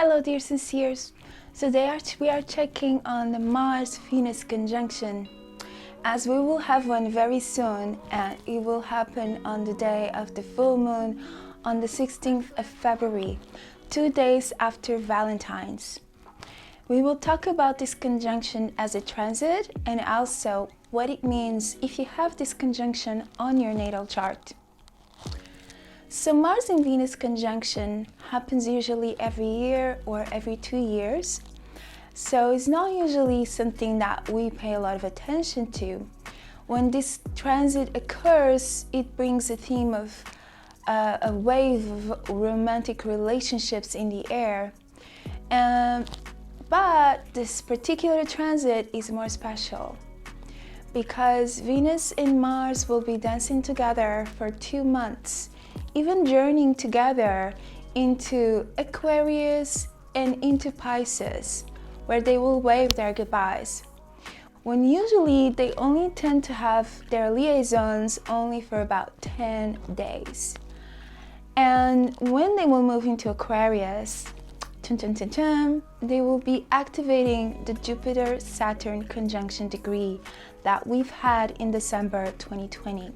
Hello dear sinceres, today we are checking on the Mars-Venus conjunction, as we will have one very soon, and it will happen on the day of the full moon on the 16th of February, 2 days after Valentine's. We will talk about this conjunction as a transit and also what it means if you have this conjunction on your natal chart. So Mars and Venus conjunction happens usually every year or every 2 years. So it's not usually something that we pay a lot of attention to. When this transit occurs, it brings a theme of a wave of romantic relationships in the air. But this particular transit is more special because Venus and Mars will be dancing together for 2 months, even journeying together into Aquarius and into Pisces, where they will wave their goodbyes. When usually they only tend to have their liaisons only for about 10 days. And when they will move into Aquarius, they will be activating the Jupiter-Saturn conjunction degree that we've had in December 2020.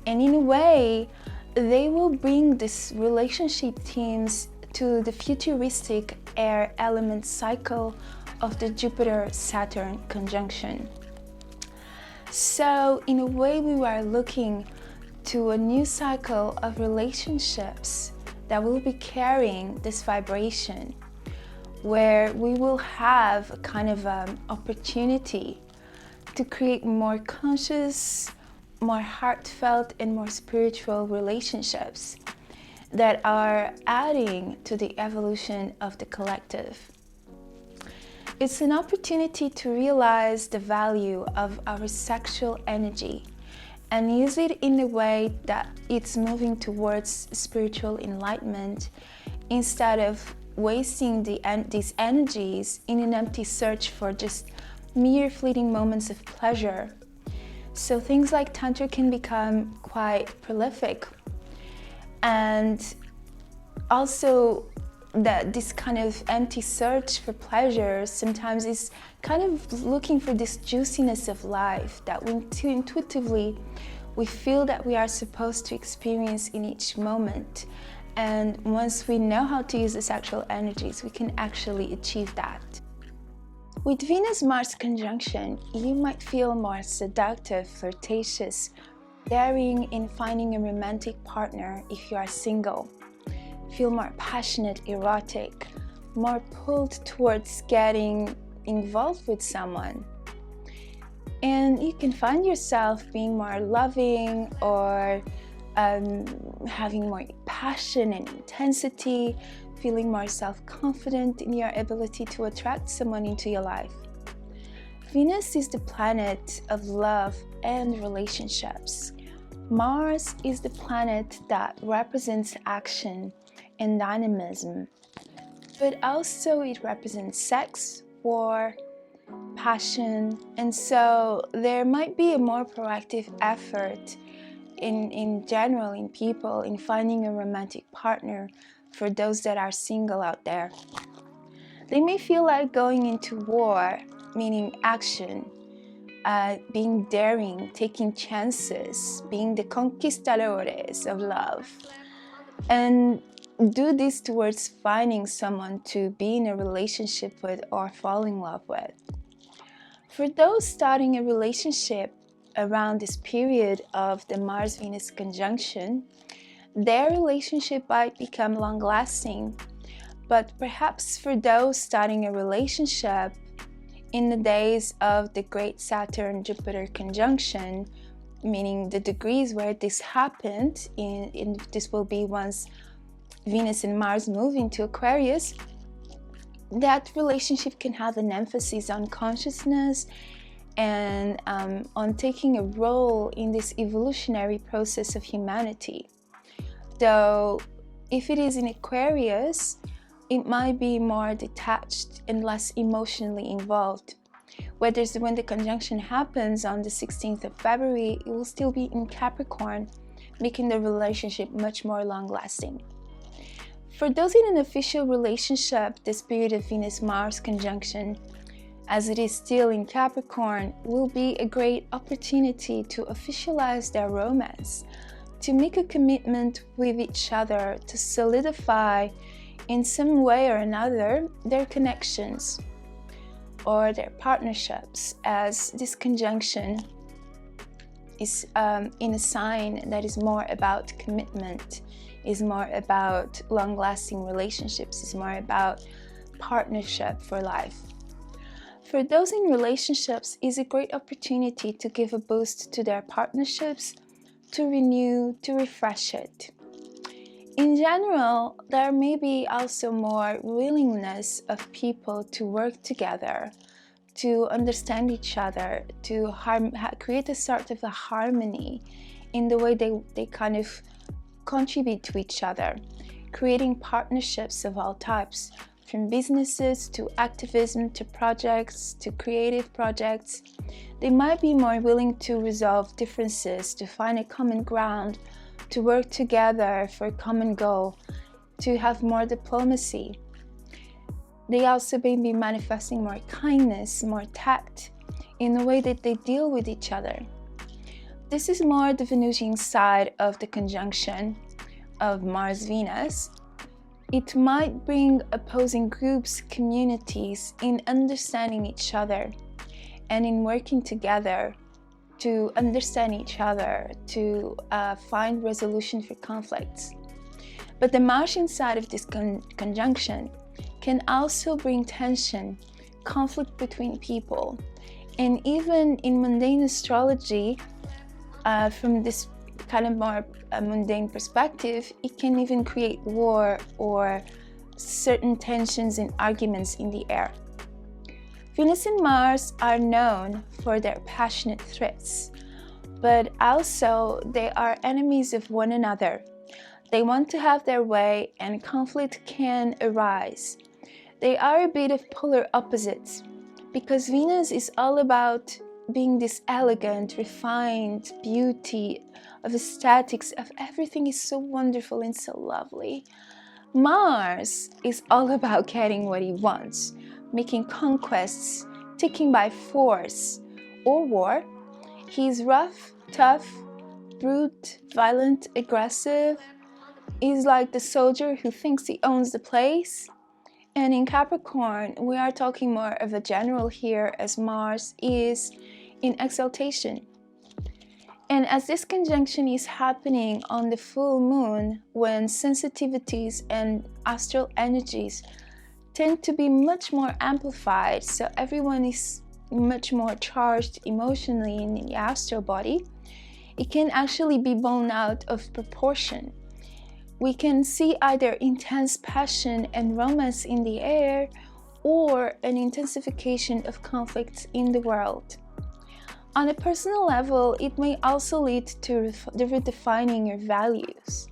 And in a way, they will bring this relationship themes to the futuristic air element cycle of the Jupiter-Saturn conjunction. So in a way, we are looking to a new cycle of relationships that will be carrying this vibration, where we will have a kind of opportunity to create more conscious, more heartfelt and more spiritual relationships that are adding to the evolution of the collective. It's an opportunity to realize the value of our sexual energy and use it in a way that it's moving towards spiritual enlightenment instead of wasting these energies in an empty search for just mere fleeting moments of pleasure. So things like Tantra can become quite prolific, and also that this kind of empty search for pleasure sometimes is kind of looking for this juiciness of life that intuitively we feel that we are supposed to experience in each moment. And once we know how to use the sexual energies, we can actually achieve that. With Venus-Mars conjunction, you might feel more seductive, flirtatious, daring in finding a romantic partner if you are single. Feel more passionate, erotic, more pulled towards getting involved with someone. And you can find yourself being more loving or having more passion and intensity, feeling more self-confident in your ability to attract someone into your life. Venus is the planet of love and relationships. Mars is the planet that represents action and dynamism, but also it represents sex, war, passion, and so there might be a more proactive effort in general in people in finding a romantic partner for those that are single out there. They may feel like going into war, meaning action, being daring, taking chances, being the conquistadores of love, and do this towards finding someone to be in a relationship with or fall in love with. For those starting a relationship around this period of the Mars-Venus conjunction, their relationship might become long-lasting, but perhaps for those starting a relationship in the days of the great Saturn-Jupiter conjunction, meaning the degrees where this happened, this will be once Venus and Mars move into Aquarius, that relationship can have an emphasis on consciousness and on taking a role in this evolutionary process of humanity. Though if it is in Aquarius, it might be more detached and less emotionally involved. Whereas when the conjunction happens on the 16th of February, it will still be in Capricorn, making the relationship much more long-lasting. For those in an official relationship, this period of Venus-Mars conjunction, as it is still in Capricorn, will be a great opportunity to officialize their romance, to make a commitment with each other, to solidify in some way or another their connections or their partnerships, as this conjunction is in a sign that is more about commitment, is more about long-lasting relationships, is more about partnership for life. For those in relationships, is a great opportunity to give a boost to their partnerships, to renew, to refresh it. In general, there may be also more willingness of people to work together, to understand each other, to create a sort of a harmony in the way they kind of contribute to each other, creating partnerships of all types, from businesses to activism to projects to creative projects. They might be more willing to resolve differences, to find a common ground, to work together for a common goal, to have more diplomacy. They also may be manifesting more kindness, more tact in the way that they deal with each other. This is more the Venusian side of the conjunction of Mars-Venus. It might bring opposing groups, communities in understanding each other and in working together to understand each other, to find resolution for conflicts. But the Martian side of this conjunction can also bring tension, conflict between people. And even in mundane astrology, from this kind of more mundane perspective, it can even create war or certain tensions and arguments in the air. Venus and Mars are known for their passionate threats, but also they are enemies of one another. They want to have their way and conflict can arise. They are a bit of polar opposites because Venus is all about being this elegant, refined beauty of aesthetics, of everything is so wonderful and so lovely. Mars is all about getting what he wants, making conquests, taking by force or war. He's rough, tough, brute, violent, aggressive. He's like the soldier who thinks he owns the place. And in Capricorn, we are talking more of a general here, as Mars is in exaltation. And as this conjunction is happening on the full moon, when sensitivities and astral energies tend to be much more amplified, so everyone is much more charged emotionally in the astral body, it can actually be blown out of proportion. We can see either intense passion and romance in the air or an intensification of conflicts in the world. On a personal level, it may also lead to redefining your values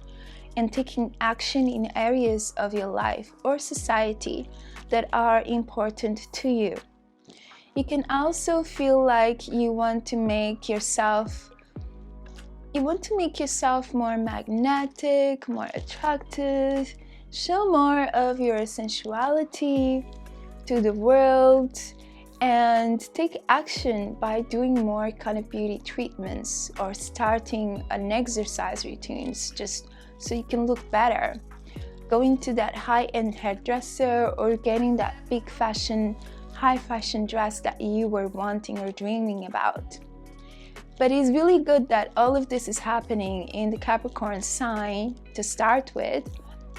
and taking action in areas of your life or society that are important to you. You can also feel like you want to make yourself more magnetic, more attractive, show more of your sensuality to the world, and take action by doing more kind of beauty treatments or starting an exercise routines just so you can look better. Going to that high-end hairdresser or getting that big fashion, high fashion dress that you were wanting or dreaming about. But it's really good that all of this is happening in the Capricorn sign to start with,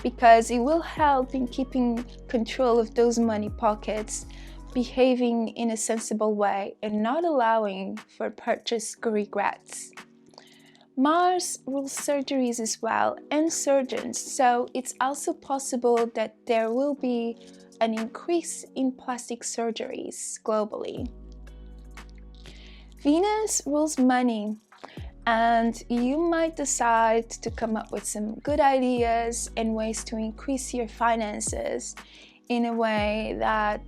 because it will help in keeping control of those money pockets, behaving in a sensible way and not allowing for purchase regrets. Mars rules surgeries as well and surgeons, so it's also possible that there will be an increase in plastic surgeries globally. Venus rules money, and you might decide to come up with some good ideas and ways to increase your finances in a way that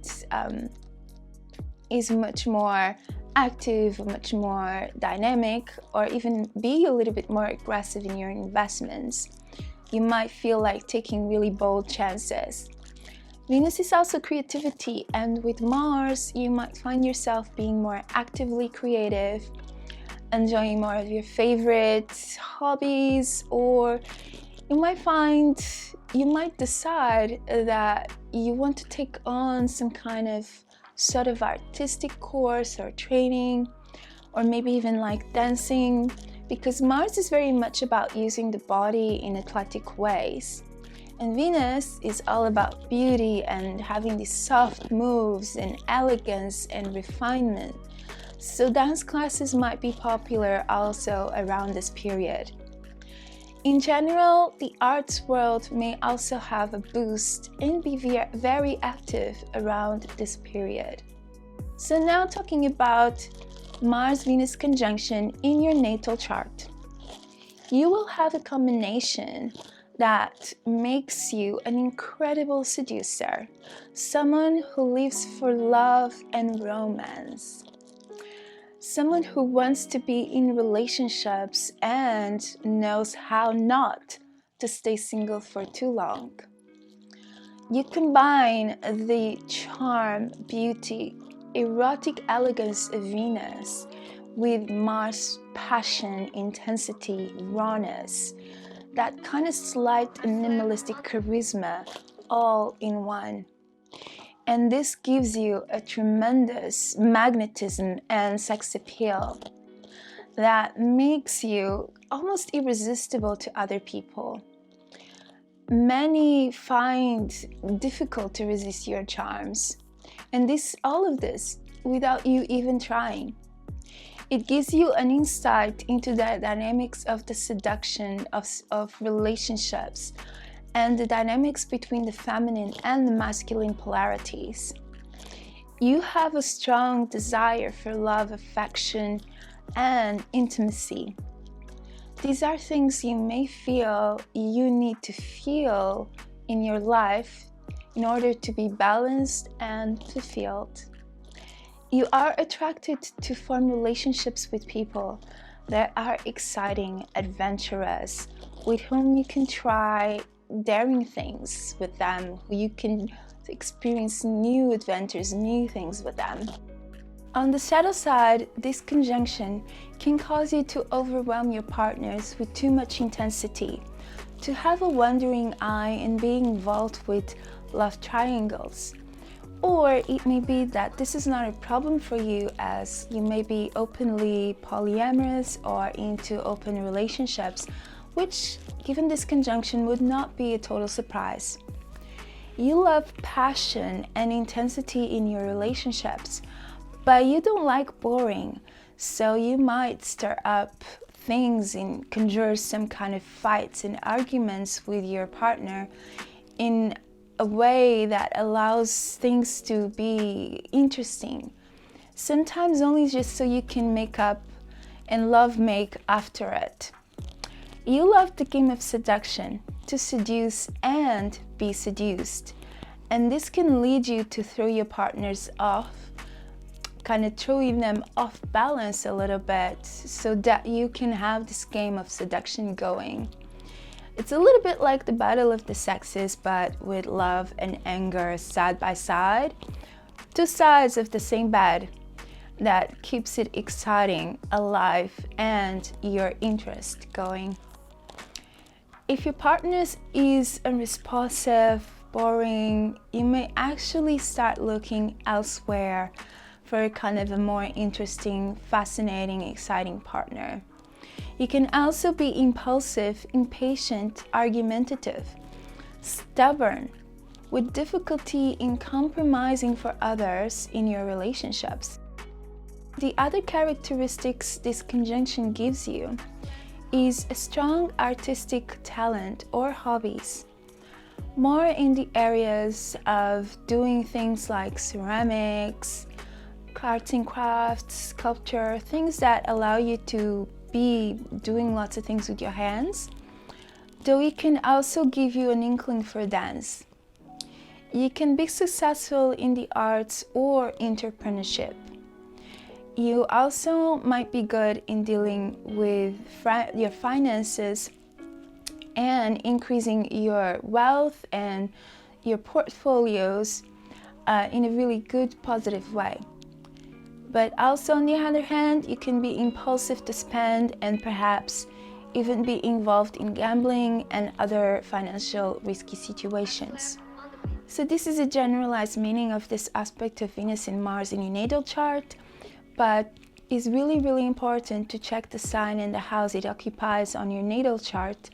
is much more active, much more dynamic, or even be a little bit more aggressive in your investments. you might feel like taking really bold chances. Venus is also creativity, and with Mars, you might find yourself being more actively creative, enjoying more of your favorite hobbies, or you might decide that you want to take on some kind of sort of artistic course or training, or maybe even like dancing, because Mars is very much about using the body in athletic ways. And Venus is all about beauty and having these soft moves and elegance and refinement. So dance classes might be popular also around this period. In general, the arts world may also have a boost and be very active around this period. So now talking about Mars-Venus conjunction in your natal chart. You will have a combination that makes you an incredible seducer, someone who lives for love and romance, someone who wants to be in relationships and knows how not to stay single for too long. You combine the charm, beauty, erotic elegance of Venus with Mars' passion, intensity, rawness, that kind of slight animalistic charisma all in one. And this gives you a tremendous magnetism and sex appeal that makes you almost irresistible to other people. Many find difficult to resist your charms, and all of this without you even trying. It gives you an insight into the dynamics of the seduction of relationships and the dynamics between the feminine and the masculine polarities. You have a strong desire for love, affection, and intimacy. These are things you may feel you need to feel in your life in order to be balanced and fulfilled. You are attracted to form relationships with people that are exciting, adventurous, with whom you can try daring things with them, who you can experience new adventures, new things with them. On the shadow side, this conjunction can cause you to overwhelm your partners with too much intensity, to have a wandering eye and being involved with love triangles. Or it may be that this is not a problem for you, as you may be openly polyamorous or into open relationships, which, given this conjunction, would not be a total surprise. You love passion and intensity in your relationships, but you don't like boring, so you might stir up things and conjure some kind of fights and arguments with your partner in a way that allows things to be interesting. Sometimes only just so you can make up and love make after it. You love the game of seduction, to seduce and be seduced. And this can lead you to throw your partners off, kind of throwing them off balance a little bit, so that you can have this game of seduction going. It's a little bit like the battle of the sexes, but with love and anger side by side. Two sides of the same bed that keeps it exciting, alive, and your interest going. If your partner is unresponsive, boring, you may actually start looking elsewhere for kind of a more interesting, fascinating, exciting partner. You can also be impulsive, impatient, argumentative, stubborn, with difficulty in compromising for others in your relationships. The other characteristics this conjunction gives you is a strong artistic talent or hobbies, more in the areas of doing things like ceramics, arts and crafts, sculpture, things that allow you to be doing lots of things with your hands, though it can also give you an inkling for dance. You can be successful in the arts or entrepreneurship. You also might be good in dealing with your finances and increasing your wealth and your portfolios in a really good, positive way. But also, on the other hand, you can be impulsive to spend and perhaps even be involved in gambling and other financial risky situations. So this is a generalized meaning of this aspect of Venus and Mars in your natal chart, but it's really, really important to check the sign and the house it occupies on your natal chart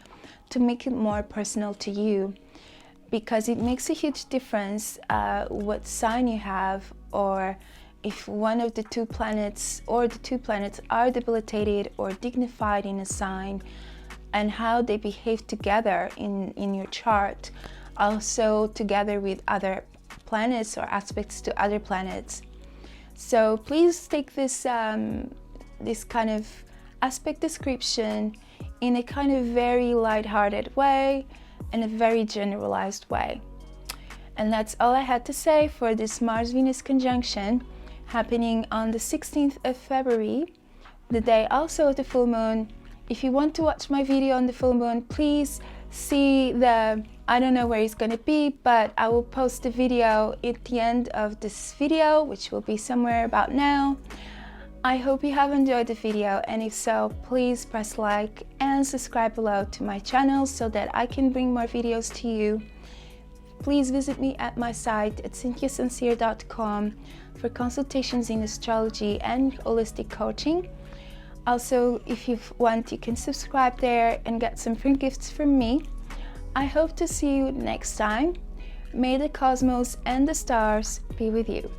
to make it more personal to you, because it makes a huge difference what sign you have, or if one of the two planets or the two planets are debilitated or dignified in a sign, and how they behave together in your chart, also together with other planets or aspects to other planets. So please take this this kind of aspect description in a kind of very light-hearted way and a very generalized way. And that's all I had to say for this Mars-Venus conjunction happening on the 16th of February, the day also of the full moon. If you want to watch my video on the full moon, please see I don't know where it's going to be, but I will post the video at the end of this video, which will be somewhere about now. I hope you have enjoyed the video, and if so, please press like and subscribe below to my channel so that I can bring more videos to you. Please visit me at my site at cynthiasincere.com for consultations in astrology and holistic coaching. Also, if you want, you can subscribe there and get some free gifts from me. I hope to see you next time. May the cosmos and the stars be with you.